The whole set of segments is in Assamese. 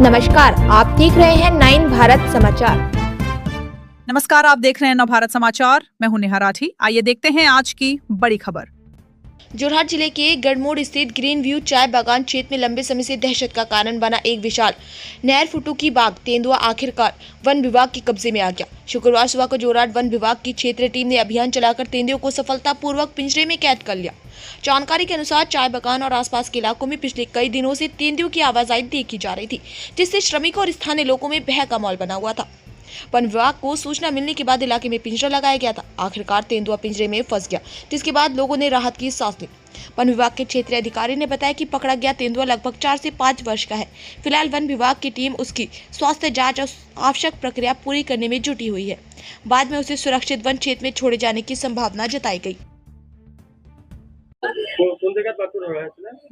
नमस्कार, आप देख रहे हैं 9 भारत समाचार। नमस्कार, आप देख रहे हैं नवभारत समाचार। मैं हूं नेहा राठी। आइए देखते हैं आज की बड़ी खबर। जोरहाट जिले के गढ़मोड़ स्थित ग्रीन व्यू चाय बागान क्षेत्र में लंबे समय से दहशत का कारण बना एक विशाल नहर फुटुकी बाघ तेंदुआ आखिरकार वन विभाग के कब्जे में आ गया। शुक्रवार सुबह को जोरहाट वन विभाग की क्षेत्रीय टीम ने अभियान चलाकर तेंदुए को सफलतापूर्वक पिंजरे में कैद कर लिया। जानकारी के अनुसार चाय बागान और आसपास के इलाकों में पिछले कई दिनों से तेंदुओं की आवाजाही देखी जा रही थी, जिससे श्रमिकों और स्थानीय लोगों में भय का माहौल बना हुआ था। वन विभाग को सूचना मिलने के बाद इलाके में पिंजरा लगाया गया था। आखिरकार तेंदुआ पिंजरे में फंस गया, जिसके बाद लोगों ने राहत की सांस ली। वन विभाग के क्षेत्रीय अधिकारी ने बताया कि पकड़ा गया तेंदुआ लगभग 4 से 5 वर्ष का है। फिलहाल वन विभाग की टीम उसकी स्वास्थ्य जांच और आवश्यक प्रक्रिया पूरी करने में जुटी हुई है। बाद में उसे सुरक्षित वन क्षेत्र में छोड़े जाने की संभावना जताई गई।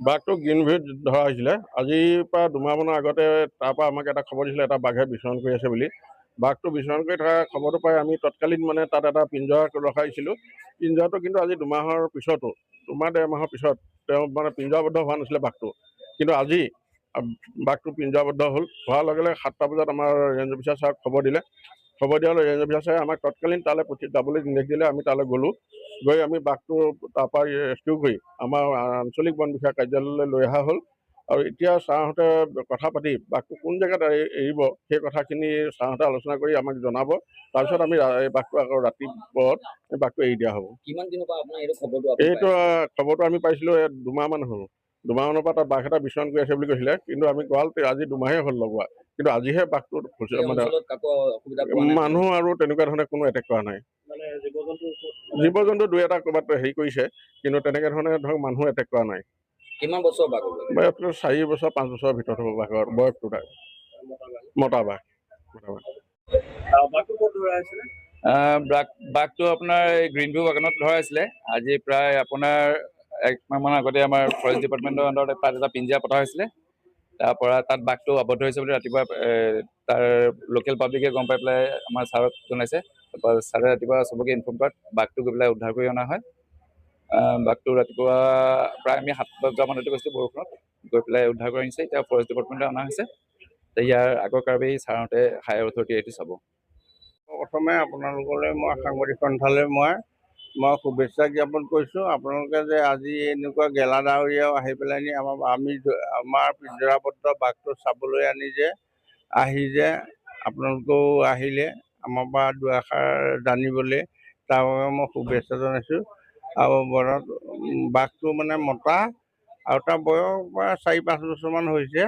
বাঘটো গ্ৰীণ ভিউত ধৰা হৈছিলে। আজিৰ পৰা দুমাহমানৰ আগতে তাৰ পৰা আমাক এটা খবৰ দিছিলে এটা বাঘে বিচৰণ কৰি আছে বুলি। বাঘটো বিচৰণ কৰি থকা খবৰটো পাই আমি তৎকালীন তাত এটা পিঞ্জৰা ৰখাইছিলোঁ। পিঞ্জৰাটো কিন্তু আজি দুমাহৰ পিছতো ডেৰ মাহৰ পিছত তেওঁ পিঞ্জৰাবদ্ধ হোৱা নাছিলে বাঘটো। কিন্তু আজি বাঘটো পিঞ্জৰাবদ্ধ হোৱাৰ লগে লগে 7টা বজাত আমাৰ ৰেঞ্জ অফিচাৰ ছাৰক খবৰ দিলে। খবৰ দিয়াৰ লগে ৰেঞ্জ অফিচাৰ ছাৰে আমাক তৎকালীন তালৈ যাবলৈ নিৰ্দেশ দিলে। আমি তালৈ গ'লোঁ। গৈ আমি বাঘটো তাৰ পৰা ৰেস্কিউ কৰি আমাৰ আঞ্চলিক বন বিষয়া কাৰ্যালয়লৈ লৈ অহা হ'ল। আৰু এতিয়া ছাৰহঁতে কথা পাতি বাঘটো কোন জেগাত এৰিব সেই কথাখিনি ছাৰহঁতে আলোচনা কৰি আমাক জনাব। তাৰপিছত আমি বাঘটো আকৌ ৰাতিপুৱাত বাঘটো এৰি দিয়া হ'ব। এইটো খবৰটো আমি পাইছিলোঁ 2 মাহমান হ'ল। 2 মাহমানৰ পৰা তাত বাঘ এটা বিচৰণ কৰি আছে বুলি কৈছিলে। কিন্তু আমি গঁৰাল আজি 2 মাহেই হ'ল লগোৱা। কিন্তু আজিহে বাঘটো মানুহ আৰু তেনেকুৱা ধৰণে কোনো এটেক কৰা নাই। জীৱ জন্তু 2-এটা ক'ৰবাত হেৰি কৰিছে, কিন্তু তেনেকে ধৰণে ধৰক মানুহ এটেক কৰা নাই। কিমান বছৰ বাঘ? 4 বছৰ 5 বছৰৰ ভিতৰত হ'ব বাঘৰ বয়সটো তাৰ। মতা বাঘ। বাঘটো আপোনাৰ গ্ৰীণ ভিউ বাগানত ধৰা হৈছিলে। আজি প্ৰায় আপোনাৰ 1 মাহমান আগতে আমাৰ ফৰেষ্ট ডিপাৰ্টমেণ্টৰ আণ্ডাৰত তাত এটা পিঞ্জৰা পতা হৈছিলে। তাৰ পৰা তাত বাঘটো আবদ্ধ হৈছে বুলি ৰাতিপুৱা তাৰ লোকেল পাব্লিকে গম পাই পেলাই আমাৰ ছাৰক জনাইছে। তাৰপৰা ছাৰে ৰাতিপুৱা চবকে ইনফৰ্ম কৰাত বাঘটো গৈ পেলাই উদ্ধাৰ কৰি অনা হয়। বাঘটো ৰাতিপুৱা প্ৰায় আমি 7 বজামানতে গৈছিলোঁ বৰষুণত, গৈ পেলাই উদ্ধাৰ কৰি আনিছে। এতিয়া ফৰেষ্ট ডিপাৰ্টমেণ্টে অনা হৈছে। ইয়াৰ আগৰ কাৰ্বেই ছাৰহঁতে হায়াৰ অথৰিটি এইটো চাব। প্ৰথমে আপোনালোকলৈ মই সাংবাদিক সন্থালৈ মই শুভেচ্ছা জ্ঞাপন কৰিছোঁ। আপোনালোকে যে আজি এনেকুৱা গেলা ডাৱৰীয়াও আহি পেলাই আমাৰ পিঞ্জৰাবদ্ধ বাঘটো চাবলৈ আহি যে আপোনালোকেও আহিলে আমাৰ পৰা দুআষাৰ জানিবলৈ, তাৰ বাবে মই শুভেচ্ছা জনাইছোঁ। আৰু বাঘটো মতা আৰু তাৰ বয়স প্ৰায় 4-5 বছৰমান হৈছে।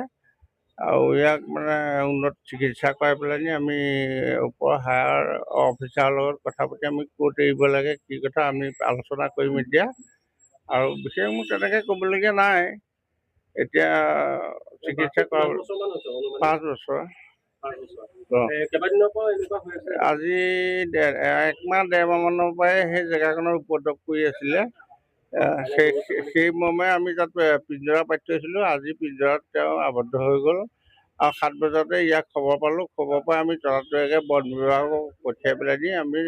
আৰু ইয়াক উন্নত চিকিৎসা কৰাই পেলাই আমি ওপৰৰ হায়াৰ অফিচাৰৰ লগত কথা পাতি আমি ক'ত এৰিব লাগে কি কথা আমি আলোচনা কৰিম এতিয়া। আৰু বিশেষ মোৰ তেনেকৈ ক'বলগীয়া নাই। এতিয়া চিকিৎসা কৰা 5 বছৰ। আজি 1 মাহ 1.5 মাহমানৰ পৰাই সেই জেগাখনৰ উপদ্ৰৱ কৰি আছিলে। সেই মৰ্মে আমি তাত পিঞ্জৰা পাতি থৈছিলোঁ। আজি পিঞ্জৰাত তেওঁ আবদ্ধ হৈ গ'ল। আৰু 7 বজাতে ইয়াক খবৰ পালোঁ। খবৰ পাই আমি তৰাতৰীয়াকৈ বন বিভাগক পঠিয়াই পেলাই আমি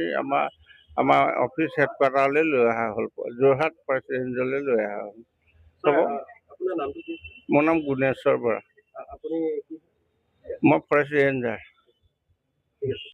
আমাৰ অফিচ হেডকোৱাৰ্টাৰলৈ লৈ অহা হ'ল। যোৰহাট ফৰেষ্ট ৰেঞ্জলৈ লৈ অহা হ'ল। মোৰ নাম গুণেশ্বৰ বৰা। মই ফৰেষ্ট ৰেঞ্জাৰ।